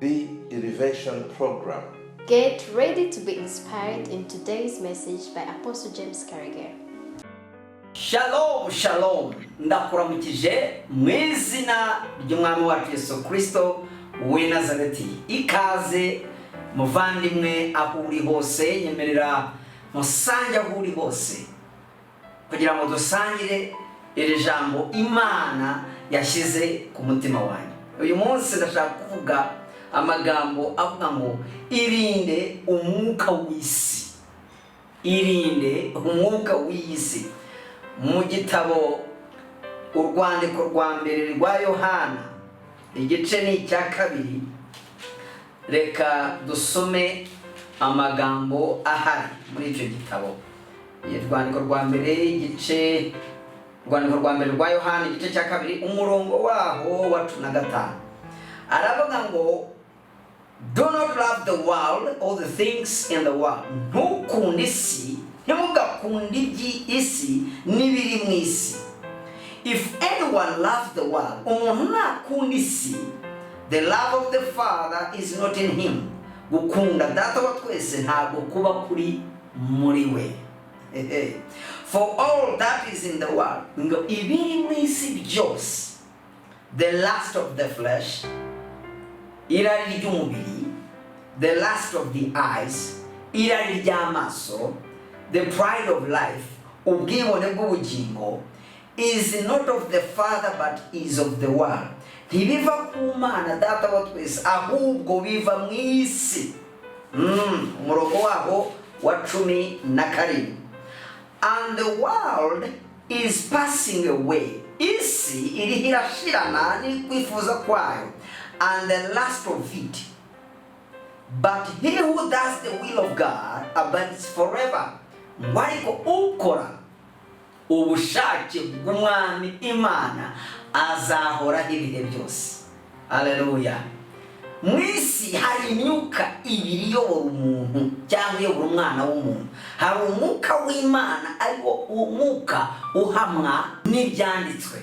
The Elevation Program. Get ready to be inspired in today's message by Apostle James Carragher. Shalom, shalom. Ndakuramukije mu izina ry'Umwami wacu Yesu Kristo w'i Nazareti. Ikaze muvandimwe aho uri hose, nyemerera musange aho uri hose kugira ngo dusangire iri jambo Imana yashyize ku mutima wanyu. Uyu munsi ndashaka kuvuga amagambo avuga ngo irinde umwuka w'isi. Irinde umwuka w'isi. Mu gitabo urwandiko rwa mbere rwa Yohana igice ni icya 2, reka dusome amagambo ahari muri icyo gitabo. Urwandiko rwa mbere rwa Yohana igice cya 2 umurongo waho wa 15 aravuga ngo, do not love the world or the things in the world. Ntukunde isi, ntimugakunde iby'isi n'ibiri mu isi. If anyone loves the world, umuntu nakunda isi, the love of the Father is not in him. Gukunda data wa twese ntabwo kuba kuri muri we. For all that is in the world, ngo ibiri mu isi byose, the lust of the flesh, irari ry'umubiri, the lust of the eyes, irari ry'amaso, the pride of life, ubwibone bw'ubugingo, is not of the Father but is of the world. Ntibiva ku Mana data wa twese, ahubwo biva mu isi. Umurongo waho wa 17. And the world is passing away. Isi iriho irashirana n'ikwifuza kwayo, and the lust of it. But he who does the will of God abides forever. Ariko ukora ubushake bw'Umwami Imana azahoraho ibihe byose. Haleluya. Mu isi hari imyuka ibiri iyobora umuntu cyangwa iyobora umwana w'umuntu. Hari umwuka w'Imana ariwo umwuka uhamwa n'ibyanditswe.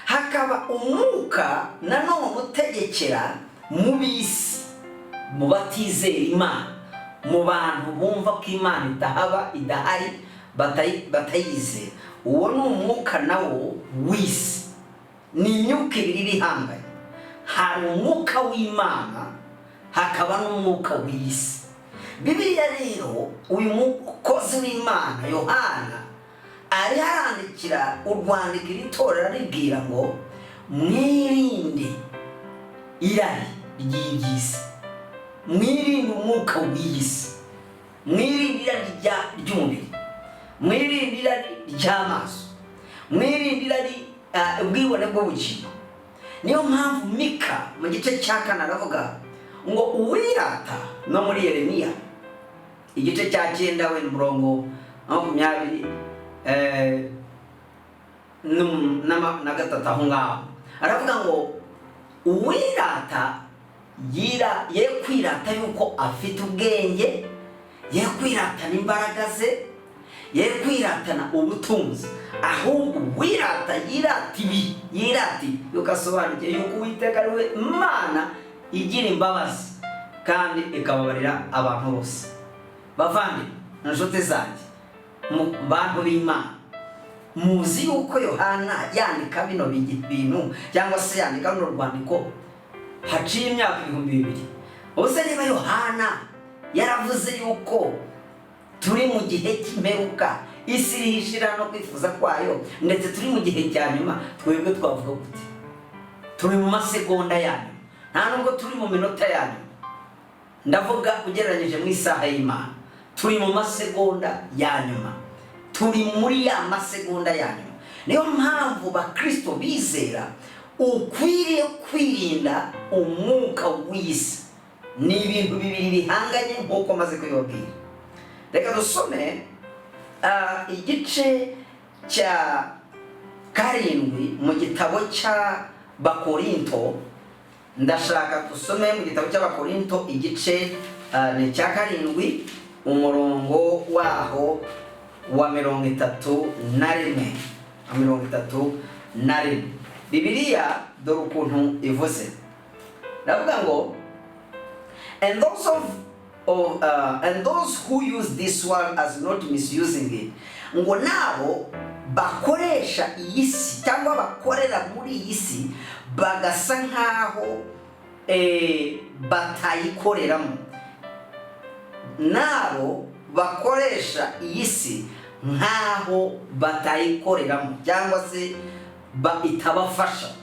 Hakaba umwuka nanone utegekera mu bisi, mu batizera Imana, mu bantu bumva ko Imana idahari batayizera. Uwo ni umwuka nawo w'isi. Ni imyuka ibiri bihanganye. Hari umwuka w'Imana, hakaba n'umwuka w'isi. Bibiliya rero uyu mukozi w'Imana Yohana ari harandikira urwandiko itorero ribwira ngo mwirinde irari ry'isi, mwirinde umwuka w'isi, mwirinde irari ry'umubiri, mwirinde irari ry'amaso, mwirinde irari ubwibone bw'ubugingo. Niyo mpamvu Mika mu gice cya 4 aravuga ngo uwirata, no muri Yeremiya igice cya 9 umurongo 20 na gatatu aho ngaho aravuga ngo uwirata ye kwirata yuko afite ubwenge, ye kwiratana imbaraga ze, ye kwiratana ubutunzi, ahubwo wirata yirati yukasobanukiye yuko Uwiteka ari we Imana igira imbabazi kandi ikababarira abantu bose. Bavandi inshuti zanjye, mu bantu b'Imana, muzi yuko Yohana yandika bino bintu cyangwa se yandika runo rwandiko haciye imyaka 2000. Ose niba Yohana yaravuze yuko turi mu gihe cy'imperuka, isi irishira no kwifuza kwayo, ndetse turi mu gihe cya nyuma, twebwe twavuga gute? Turi mu masegonda yanyu, nta nubwo turi mu minota yanyu. Ndavuga ugereranyije mu isaha y'Imana, turi mu masegonda ya nyuma, turi muri ya masegonda ya nyuma. Niyo mpamvu bakristo bizera ukwiriye kwirinda umwuka w'isi. Ni ibintu bibiri bihanganye nk'uko maze kubibabwira. Reka dusome igice cya 7 mu gitabo cya Bakorinto. Ndashaka dusome mu gitabo cy'Abakorinto igice ni cya 7 umurongo waho wa 31. Bibiliya dore ukuntu ivuze. Ndavuga ngo And those who use this word as not misusing it, ngo nabo bakoresha iyi si cyangwa bakorera muri iyi si bagasa nkaho batayikoreramo. Nabo bakoresha iyi si nkaho batayikoreramo cyangwa se itabafasha.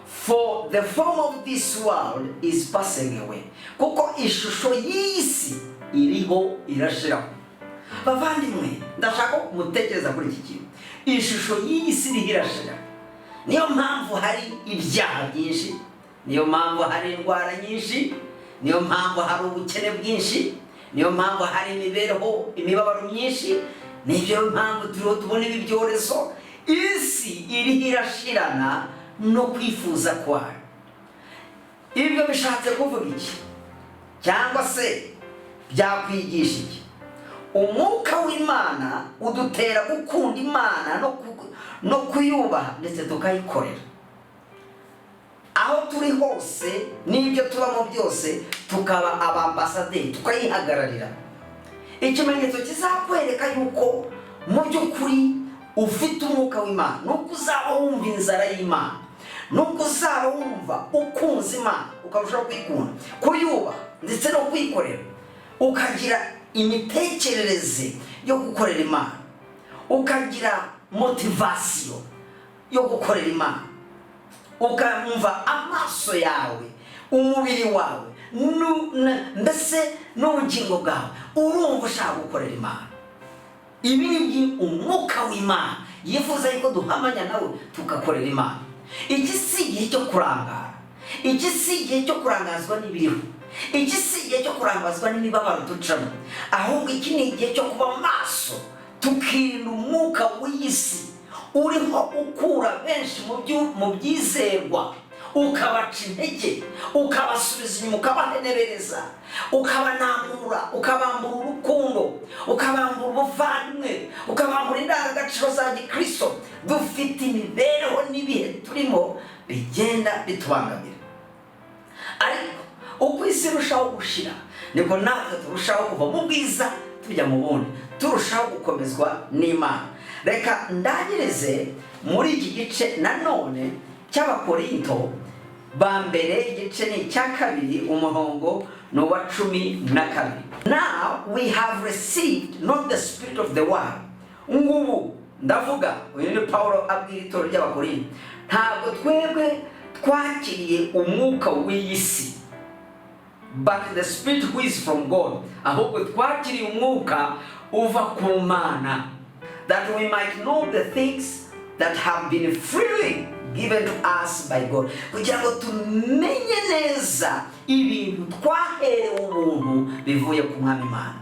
For the form of this world is passing away. Kuko ishusho y'isi iriho irashiraho. Bavandimwe, ndashaka mutekereza kuri iki kintu. Ishusho y'isi iriho irashira. Niyo mpamvu hari ibyaha byinshi, niyo mpamvu hari indwara nyinshi, niyo mpamvu hari ubukene bwinshi, niyo mpamvu hari imibabaro myinshi, niyo mpamvu tubona ibi byorezo. Isi iriho irashirana no kwifuza kwayo. Ibyo bishatse kuvuga iki? Cyangwa se byakwigisha iki? Umwuka w'Imana udutera gukunda Imana no kuyubaha ndetse tukayikorera. Aho turi hose n'ibyo tubamo byose tukaba abambasaderi, tukayihagararira. Ikimenyetso kizakwereka yuko mu by'ukuri ufite umwuka w'Imana, nuko uzaba wumva inzara y'Imana, nuko uzaba wumva ukunze Imana, ukarushaho kuyikunda, kuyubaha ndetse no kuyikorera, ukagira imitekerereze yo gukorera Imana, ukagira motivasiyo yo gukorera Imana, ukamva amaso yawe, umubiri wawe mbese n'ubugingo bwawe urumva ushaka gukorera Imana. Ibi ni umwuka w'Imana yifuza yuko duhamanya nawe tugakorera Imana. Iki si igihe cyo kurangara, iki si igihe cyo kurangazwa n'ibiriho, iki si igihe cyo kurangazwa n'imibabaro ducamo, ahubwo iki ni igihe cyo kuba maso tukirinda umwuka w'isi uriho ukura benshi mu byizerwa, ukabaca intege, ukabasubiza inyuma, ukabahenebereza, ukabanamura, ukabambura urukundo, ukabambura ubuvandimwe, ukabambura indangagaciro za Gikristo. Dufite imibereho n'ibihe turimo bigenda bitubangamira, ariko uko isi irushaho gushira niko natwe turushaho kuva mu bwiza tujya mu bundi, turushaho gukomezwa n'Imana. Reka ndangirize muri iki gice nanone cy'Abakorinto ba mbere, igice ni icya kabiri, umurongo ni uwa 12. Now we have received not the spirit of the world. Ngubu ndavuga, uyu ni Paulo abwira itorero ry'Abakorinto, ntabwo twebwe twakiriye umwuka w'isi, but the spirit who is from God, ahubwo twakiriye umwuka uva ku Mana, that we might know the things that have been freely given to us by God. Kugira ngo tumenye neza ibintu twaherewe ubuntu bivuye ku Mwami Imana.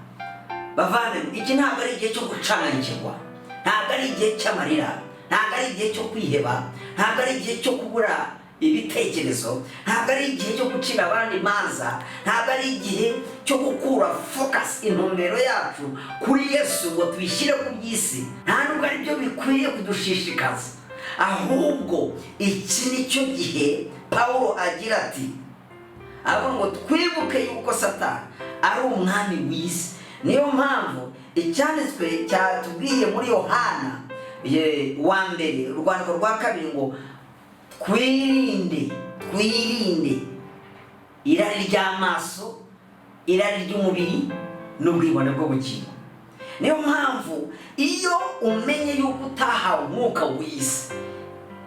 Bavandimwe, iki ntabwo ari igihe cyo gucanganyikirwa, ntabwo ari igihe cy'amarira, ntabwo ari igihe cyo kwiheba, ntabwo ari igihe cyo kubura ibitekerezo, ntabwo ari igihe cyo gucira abandi imanza, ntabwo ari igihe cyo gukura focus, intumbero yacu kuri Yesu ngo tuyishyire ku by'isi. Nta nubwo ari byo bikwiye kudushishikaza, ahubwo iki ni cyo gihe Paulo agira ati, avuga ngo twibuke yuko Satani ari umwami w'isi. Niyo mpamvu icyanditswe cyatubwiye muri Yohana wa mbere, urwandiko rwa 2 ngo twirinde irari ry'amaso, irari ry'umubiri n'ubwibone bw'ubugingo. Niyo mpamvu iyo umenye yuko utahawe umwuka w'isi,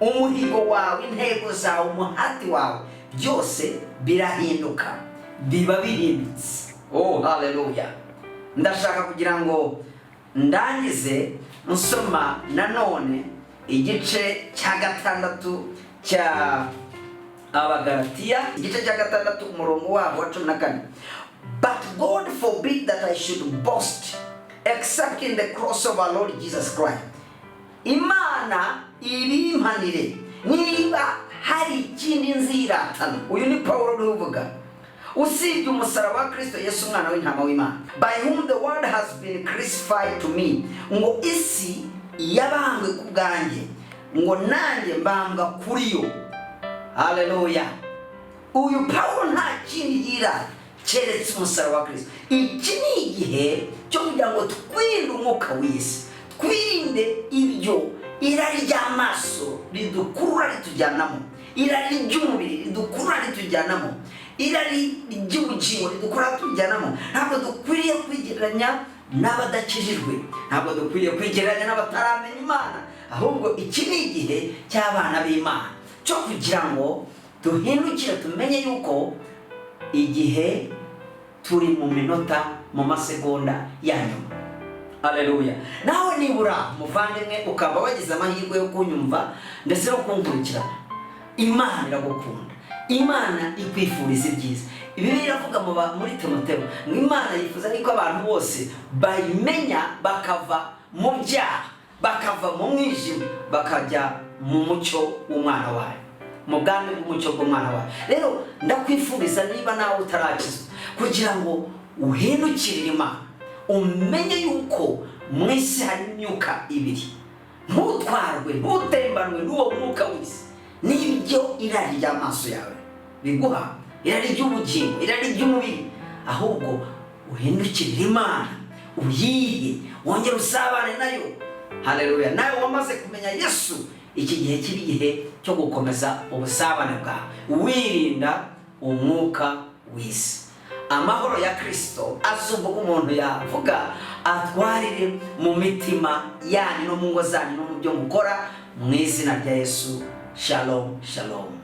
umuhigo wawe, intego zawe, umuhati wawe byose birahinduka, biba birimbitse. Oh haleluya! Ndashaka kugira ngo ndangize nsoma nanone igice cya 6 cya Abagalatiya, igice cya 6 umurongo wabo wa 14. But God forbid that I should boast except in the cross of our Lord Jesus Christ. Imana ibimpanire niba hari ikindi nziratana. Uyu ni Paulo uvuga, usibye umusaraba wa Kristo Yesu umwana w'intama w'Imana, by whom the world has been crucified to me. Ngo isi yabambwe ku bwanjye, ngo nanjye mbambwa kuri yo. Haleluya! Uyu Paulo nta kindi yira keretse umusaraba wa Kristo. Iki ni igihe cyo kugira ngo twirinde umwuka w'isi, twirinde ibyo irari ry'amaso ridukurura ritujyanamo, irari ry'umubiri ridukurura ritujyanamo, irari ry'ubugingo ridukurura ritujyanamo. Ntabwo dukwiriye kwigereranya n'abadakijijwe, ntabwo dukwiriye kwigereranya n'abataramenya Imana, ahubwo iki ni igihe cy'abana b'Imana cyo kugira ngo duhindukire tumenye yuko igihe turi mu minota, mu masegonda ya nyuma. Haleluya. Nawe nibura muvandimwe ukaba wagize amahirwe yo kunyumva ndetse no kunkurikira, Imana iragukunda, Imana ikwifuriza ibyiza. Bibiliya iravuga muri Timoteyo ngo Imana yifuza ko abantu bose bayimenya, bakava mu byaha, bakava mu mwijima, bakajya mu mucyo w'umwana wayo, mu bwami bw'umucyo bw'umwana wayo. Rero ndakwifuriza niba nawe utarakizwa, kugira ngo uhindukirire Imana, umenye yuko mu isi hari imyuka ibiri. Ntutwarwe, ntutembanwe n'uwo mwuka w'isi, n'ibyo irari ry'amaso yawe biguha, irari ry'ubugingo, irari ry'umubiri, ahubwo uhindukirire Imana, uyihe, wongere usabane nayo. Haleluya. Nawe wamaze kumenya Yesu, iki gihe kiri igihe cyo gukomeza ubusabane bwawe, wirinda umwuka w'isi. Amahoro ya Kristo azumva umuntu yavuga atwarire mu mitima yanyu no mu ngo zanyu no mu byo mukora, mu izina rya Yesu. Shalom, shalom.